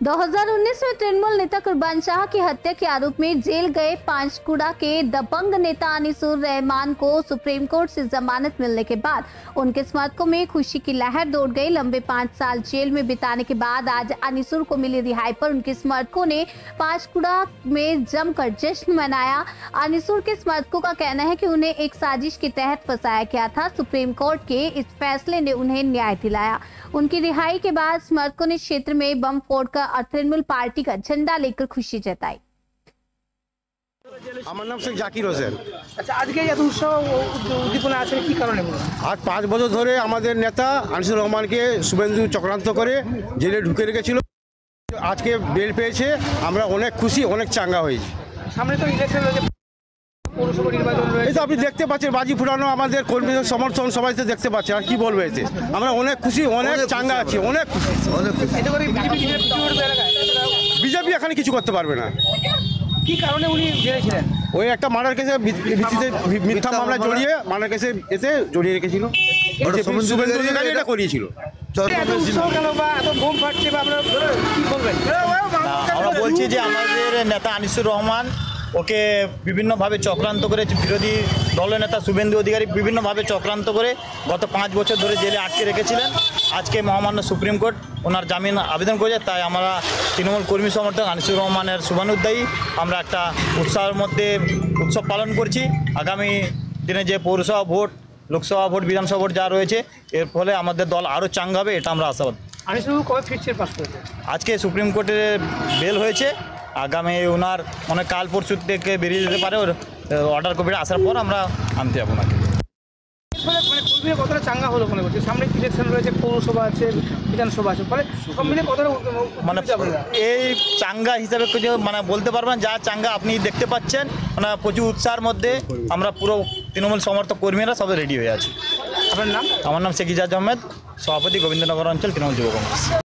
2019 में तृणमूल नेता कुर्बान शाह की हत्या के आरोप में जेल गए पांचकुड़ा के दबंग नेता अनिसुर रहमान को सुप्रीम कोर्ट से जमानत मिलने के बाद उनके समर्थकों में खुशी की लहर दौड़ गई। लंबे 5 साल जेल में बिताने के बाद आज अनिसुर को मिली रिहाई पर उनके समर्थकों ने पांचकुड़ा में जमकर जश्न मनाया। अनिसुर के समर्थकों का कहना है कि उन्हें एक साजिश के तहत फंसाया गया था। सुप्रीम कोर्ट के इस फैसले ने उन्हें न्याय दिलाया। उनकी रिहाई के बाद समर्थकों ने क्षेत्र में बम फोड़कर और तृणमूल पार्टी का झंडा लेकर खुशी जताई। আমার নাম শেখ জাকির হোসেন। আচ্ছা, আজকে এত উৎসব উদ্দীপনা আছে কি কারণে? আজ 5 বছর ধরে আমাদের নেতা আনিসুর রহমানকে শুভেন্দু চক্রান্ত করে জেলে ঢুকে রেখেছিল। আজকে বেল পেয়েছে, আমরা অনেক খুশি, অনেক চাঙ্গা হয়েছি। সামনে তো ইলেকশন রয়েছে, পৌরসভা নির্বাচন রয়েছে। এই তো আপনি দেখতে পাচ্ছেন বাজি ফুটানো, আমাদের কর্মীদের সমর্থন সবাই তো দেখতে পাচ্ছে। আর কি বলবো, এতে আমরা অনেক খুশি, অনেক চাঙ্গা আছি, অনেক খুশি। এতে করে বিজেপি এখানে কিছু করতে পারবে না। কি কারণে উনি জেলে ছিলেন? ওই একটা মার্ডার কেসে মিথ্যা মামলা জড়িয়ে মার্ডার কেসে এতে জড়িয়ে রেখেছিল। শুভেন্দু অধিকারী এটা করিয়েছিল। এত উৎসব কেন বা এত বোম ফাটছে বা আপনারা কি বলবেন? আমরা বলছি যে আমাদের নেতা আনিসুর রহমান ওকে বিভিন্নভাবে চক্রান্ত করে, বিরোধী দলনেতা শুভেন্দু অধিকারী বিভিন্নভাবে চক্রান্ত করে গত 5 বছর ধরে জেলে আটকে রেখেছিলেন। আজকে মহামান্য সুপ্রিম কোর্ট ওনার জামিন আবেদন করেছে। তাই আমরা তৃণমূল কর্মী সমর্থক আনিসুর রহমানের শুভানুধ্যায়ী আমরা একটা উৎসাহের মধ্যে উৎসব পালন করছি। আগামী দিনে যে পৌরসভা ভোট, লোকসভা ভোট, বিধানসভা ভোট যা রয়েছে, এর ফলে আমাদের দল আরও চাঙ্গা হবে, এটা আমরা আশাবাদ। আনিসুর কবে ফিরছে? পাস করেছে আজকে সুপ্রিম কোর্টে বেল হয়েছে। আগামী ওনার অনেক কাল পরশু থেকে বেরিয়ে যেতে পারে। ওর অর্ডার কপিটা আসার পর আমরা আনতে যাবো ওনাকে। মানে কর্মীরা কতটা চাঙ্গা হলো মনে করছে? সামনে ইলেকশন রয়েছে, পৌরসভা আছে, বিধানসভা আছে, ফলে সব মিলে কতটা মানে এই চাঙ্গা হিসাবে কিছু মানে বলতে পারবেন। যা চাঙ্গা আপনি দেখতে পাচ্ছেন, মানে প্রচুর উৎসাহের মধ্যে আমরা পুরো তৃণমূল সমর্থক কর্মীরা সবাই রেডি হয়ে আছি। আপনার নাম? আমার নাম শেখ ইজাজ আহমেদ, সভাপতি, গোবিন্দনগর অঞ্চল তৃণমূল যুব কংগ্রেস।